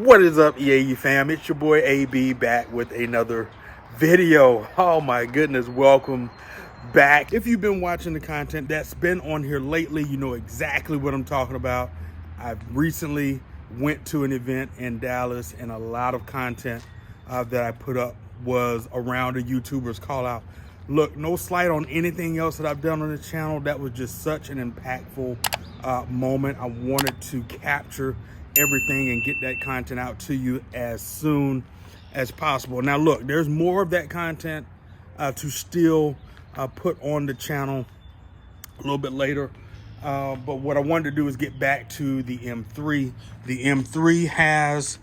What is up, EAE fam? It's your boy AB back with another video. Oh my goodness, welcome back. If you've been watching the content that's been on here lately, you know exactly what I'm talking about. I've recently went to an event in Dallas, and a lot of content that I put up was around a YouTuber's call out. Look, no slight on anything else that I've done on the channel. That was just such an impactful moment. I wanted to capture everything and get that content out to you as soon as possible. Now look, there's more of that content to still put on the channel a little bit later. But what I wanted to do is get back to the M3. The M3 has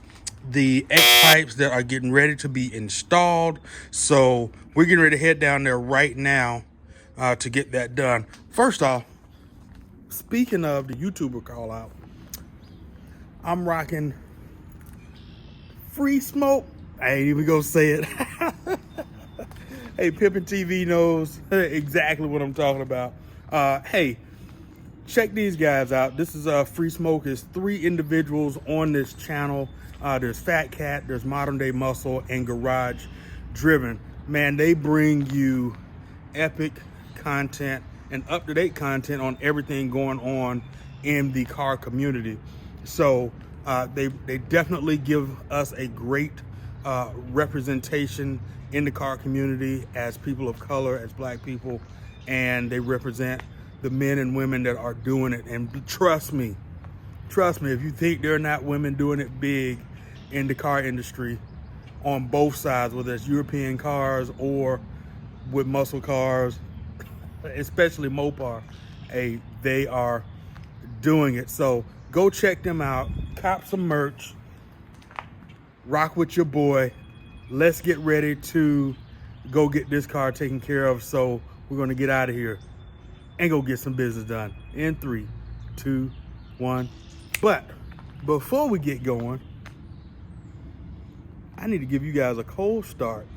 the X pipes that are getting ready to be installed. So we're getting ready to head down there right now to get that done. First off, speaking of the YouTuber call out, I'm rocking Free Smoke. I ain't even gonna say it. Hey, Pippin TV knows exactly what I'm talking about. Hey, check these guys out. This is Free Smoke. Is 3 individuals on this channel. There's Fat Cat, there's Modern Day Muscle, and Garage Driven. Man, they bring you epic content and up-to-date content on everything going on in the car community. So they definitely give us a great representation in the car community as people of color, as black people, and they represent the men and women that are doing it. And trust me, if you think there are not women doing it big in the car industry on both sides, whether it's European cars or with muscle cars, especially Mopar, hey, they are doing it. So go check them out, cop some merch, rock with your boy. Let's get ready to go get this car taken care of. So we're gonna get out of here and go get some business done in 3, 2, 1. But before we get going, I need to give you guys a cold start.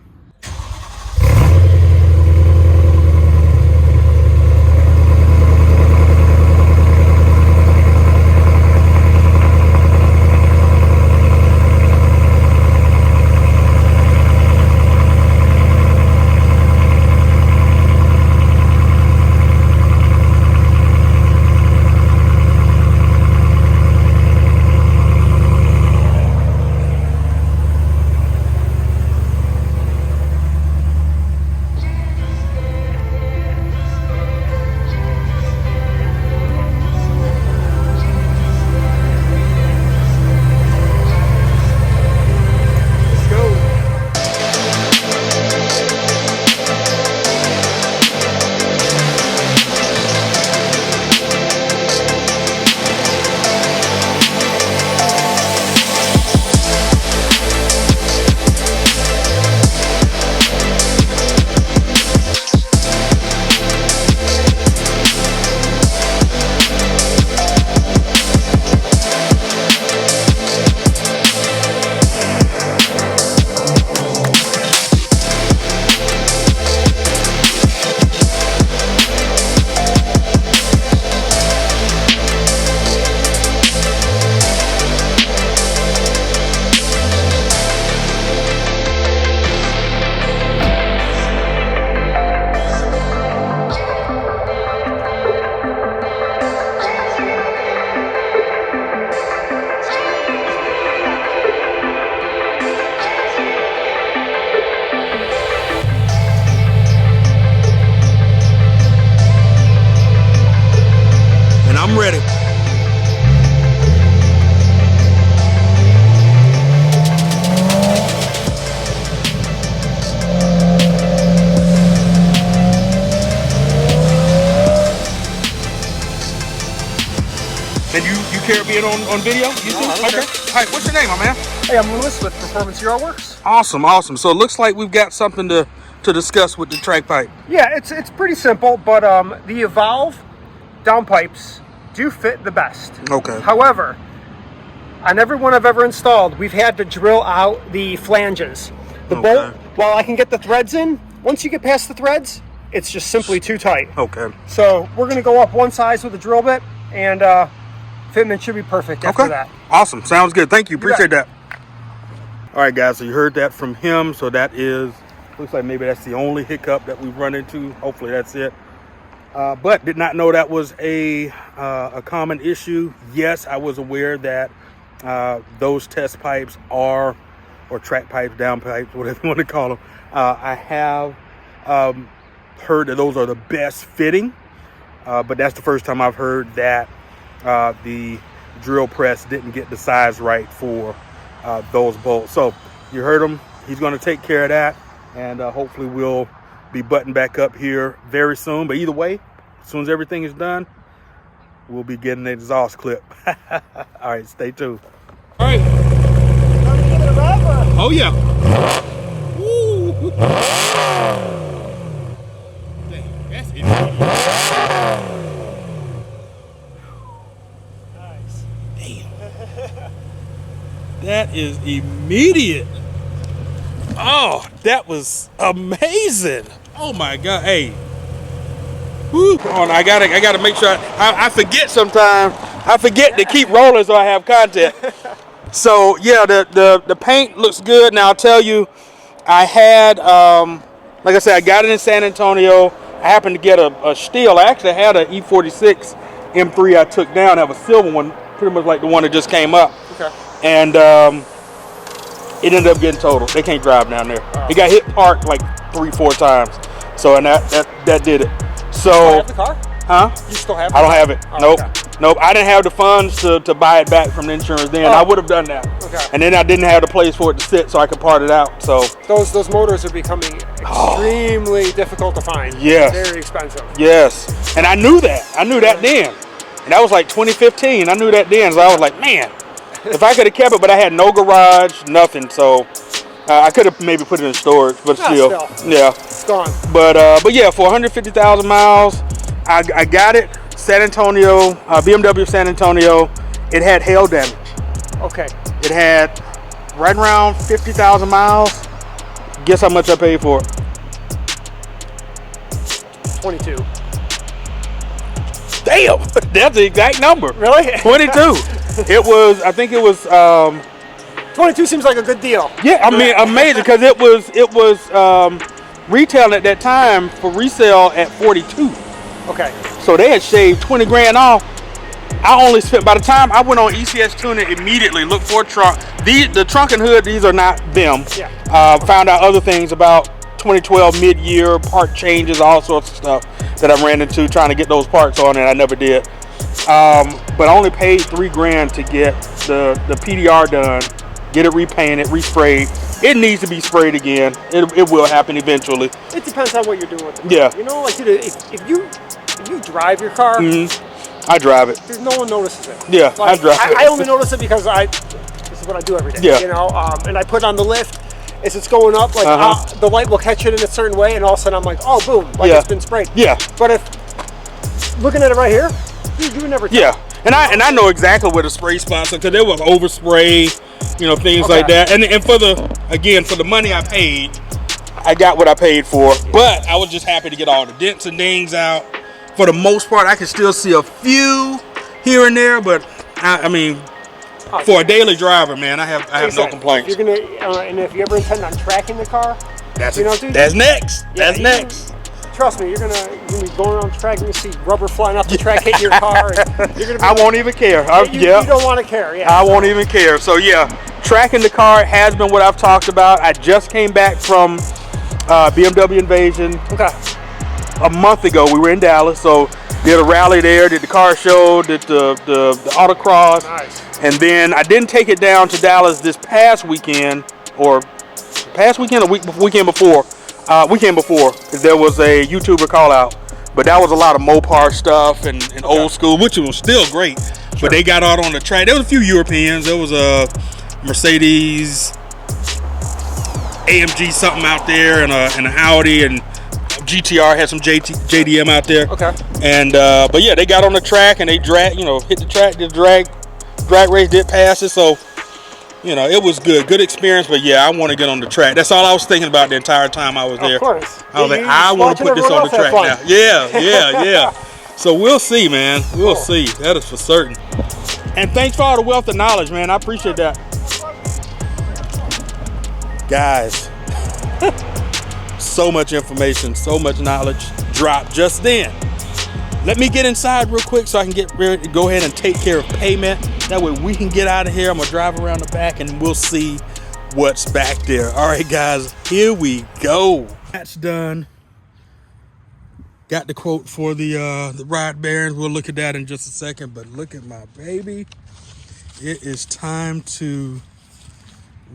I'm ready. And you care being on video? You no, I don't care. All right, what's your name, my man? Hey, I'm Lewis with Performance Hero Works. Awesome. So it looks like we've got something to discuss with the track pipe. Yeah, it's pretty simple, but the Evolve downpipes do fit the best. Okay. However, on every one I've ever installed, we've had to drill out the flanges. The bolt, while I can get the threads in, once you get past the threads, it's just simply too tight. Okay. So we're going to go up one size with a drill bit, and fitment should be perfect after that. Awesome. Sounds good. Thank you. Appreciate that. All right, guys, so you heard that from him. So that is, looks like maybe that's the only hiccup that we've run into. Hopefully that's it. But did not know that was a common issue. Yes, I was aware that those test pipes are, or track pipes, down pipes, whatever you want to call them. I have heard that those are the best fitting, but that's the first time I've heard that the drill press didn't get the size right for those bolts. So you heard him. He's going to take care of that, and hopefully we'll be buttoned back up here very soon. But either way, as soon as everything is done, we'll be getting the exhaust clip. All right, stay tuned. All right. Oh yeah. Woo. Dang, that's it. Nice. Damn. That is immediate. Oh, that was amazing. Oh my God. Hey. Woo. On, I gotta make sure I forget sometimes. I forget to keep rolling so I have content. So yeah, the paint looks good. Now I'll tell you, I had like I said, I got it in San Antonio. I happened to get a steel. I actually had an E46 M3 I took down. That was a silver one, pretty much like the one that just came up. Okay. And it ended up getting totaled. They can't drive down there. It got hit parked like 3-4 times. So and that did it. So you have the car? Huh? You still have it? I don't have it. Oh, Nope. okay. Nope. I didn't have the funds to buy it back from the insurance then. I would have done that. Okay. And then I didn't have the place for it to sit so I could part it out. So those motors are becoming extremely difficult to find. Yes. Very expensive. Yes. And I knew that. I knew that then. And that was like 2015. I knew that then. So I was like, man, if I could have kept it, but I had no garage, nothing. So I could have maybe put it in storage, but still. Yeah. It's gone. But yeah, for 150,000 miles, I got it. San Antonio, BMW San Antonio. It had hail damage. Okay. It had right around 50,000 miles. Guess how much I paid for it? 22. Damn, that's the exact number. Really? 22. It was, I think it was 22 seems like a good deal. Yeah, I mean, amazing, because it was retailing at that time for resale at 42. Okay. So they had shaved 20 grand off. I only spent, by the time I went on ECS Tuning immediately, looked for a trunk. The trunk and hood, these are not them. Yeah. Found out other things about 2012 mid-year part changes, all sorts of stuff that I ran into trying to get those parts on, and I never did. But I only paid $3 grand to get the PDR done, get it repainted, resprayed. It needs to be sprayed again. It will happen eventually. It depends on what you're doing with it. Yeah. You know, like dude, if you drive your car, I drive it. no one notices it. Yeah, like, I drive it. I only notice it because this is what I do every day. Yeah. You know, and I put on the lift. As it's going up, like the light will catch it in a certain way, and all of a sudden I'm like, oh, boom, like it's been sprayed. Yeah. But if looking at it right here, you would never tell. Yeah. And I know exactly where the spray spots are, because there was overspray, things like that. And for the money I paid, I got what I paid for. But I was just happy to get all the dents and dings out. For the most part, I can still see a few here and there, but I mean, for a daily driver, man, I have no complaints. If you're gonna, and if you ever intend on tracking the car, dude, that's next. Yeah, that's next. Trust me, you're gonna be going on the track and you see rubber flying off the track, hitting your car. And you're gonna be I won't even care. You don't want to care. Yeah. I won't even care. So yeah, tracking the car has been what I've talked about. I just came back from BMW Invasion. Okay. A month ago, we were in Dallas, so did a rally there, did the car show, did the autocross. Nice. And then I didn't take it down to Dallas this past weekend, or weekend before. Because there was a YouTuber call out. But that was a lot of Mopar stuff and old school, which was still great. Sure. But they got out on the track. There was a few Europeans. There was a Mercedes AMG something out there, and an Audi, and GTR had some JDM out there. Okay. And but yeah, they got on the track and they hit the track, did drag race, did pass it. So it was good experience. But yeah, I want to get on the track. That's all I was thinking about the entire time I was there. Of course. I was like, I want to put this on the track now. Yeah. So we'll see, man. We'll see. That is for certain. And thanks for all the wealth of knowledge, man. I appreciate that. Guys, so much information, so much knowledge dropped just then. Let me get inside real quick so I can get ready to go ahead and take care of payment. That way we can get out of here. I'm gonna drive around the back and we'll see what's back there. All right, guys, here we go. That's done. Got the quote for the rod bearings. We'll look at that in just a second, but look at my baby. It is time to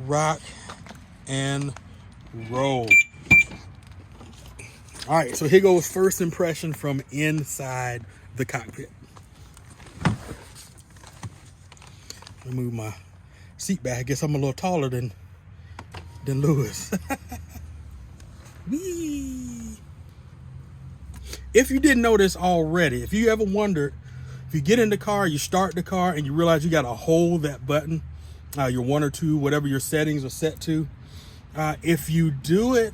rock and roll. All right, so here goes first impression from inside the cockpit. Let me move my seat back. I guess I'm a little taller than Lewis. Whee! If you didn't know this already, if you ever wondered, if you get in the car, you start the car, and you realize you got to hold that button, your 1 or 2, whatever your settings are set to. If you do it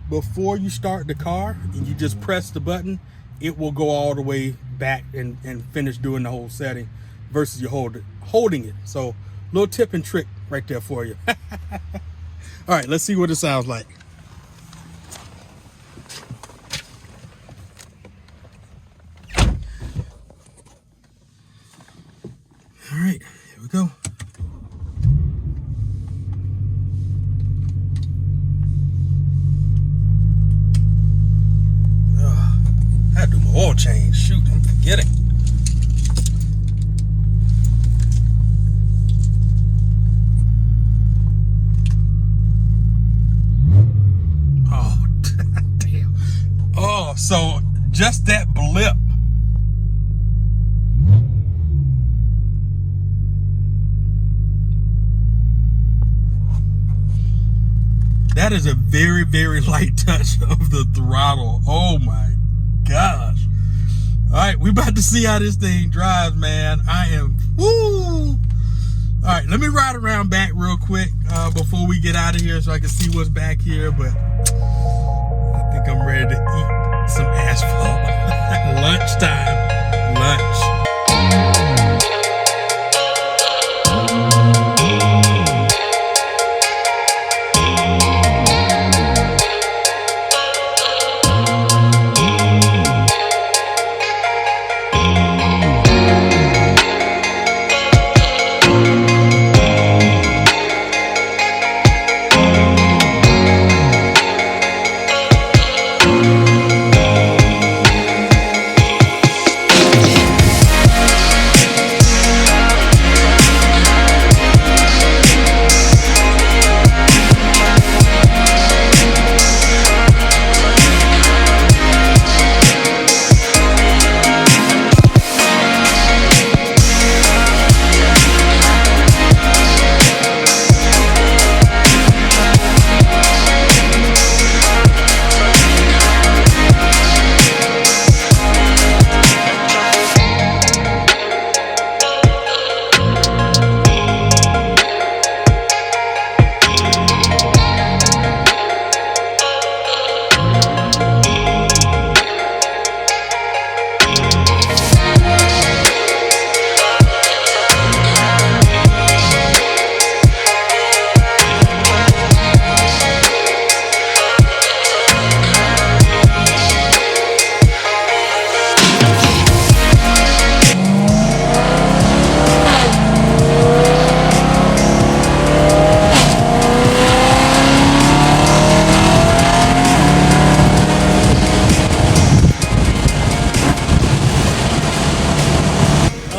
before you start the car and you just press the button, it will go all the way back and finish doing the whole setting versus you holding it. So, little tip and trick right there for you. All right, let's see what it sounds like. All right, here we go. I had to do my oil change. Shoot, I'm forgetting. Oh, damn. Oh, so just that blip. That is a very, very light touch of the throttle. Oh my gosh. All right, we about to see how this thing drives, man. I am, woo. All right, let me ride around back real quick before we get out of here so I can see what's back here, but I think I'm ready to eat some asphalt. Lunchtime, lunch.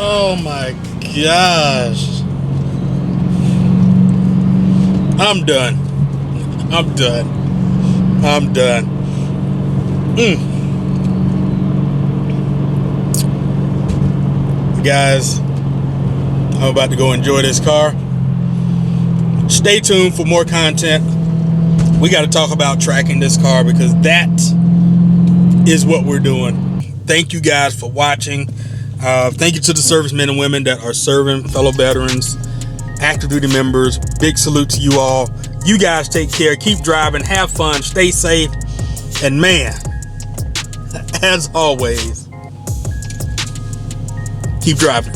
Oh my gosh. I'm done. I'm done. I'm done. Guys, I'm about to go enjoy this car. Stay tuned for more content. We got to talk about tracking this car because that is what we're doing. Thank you guys for watching. Thank you to the servicemen and women that are serving, fellow veterans, active duty members. Big salute to you all. You guys take care. Keep driving. Have fun. Stay safe. And man, as always, keep driving.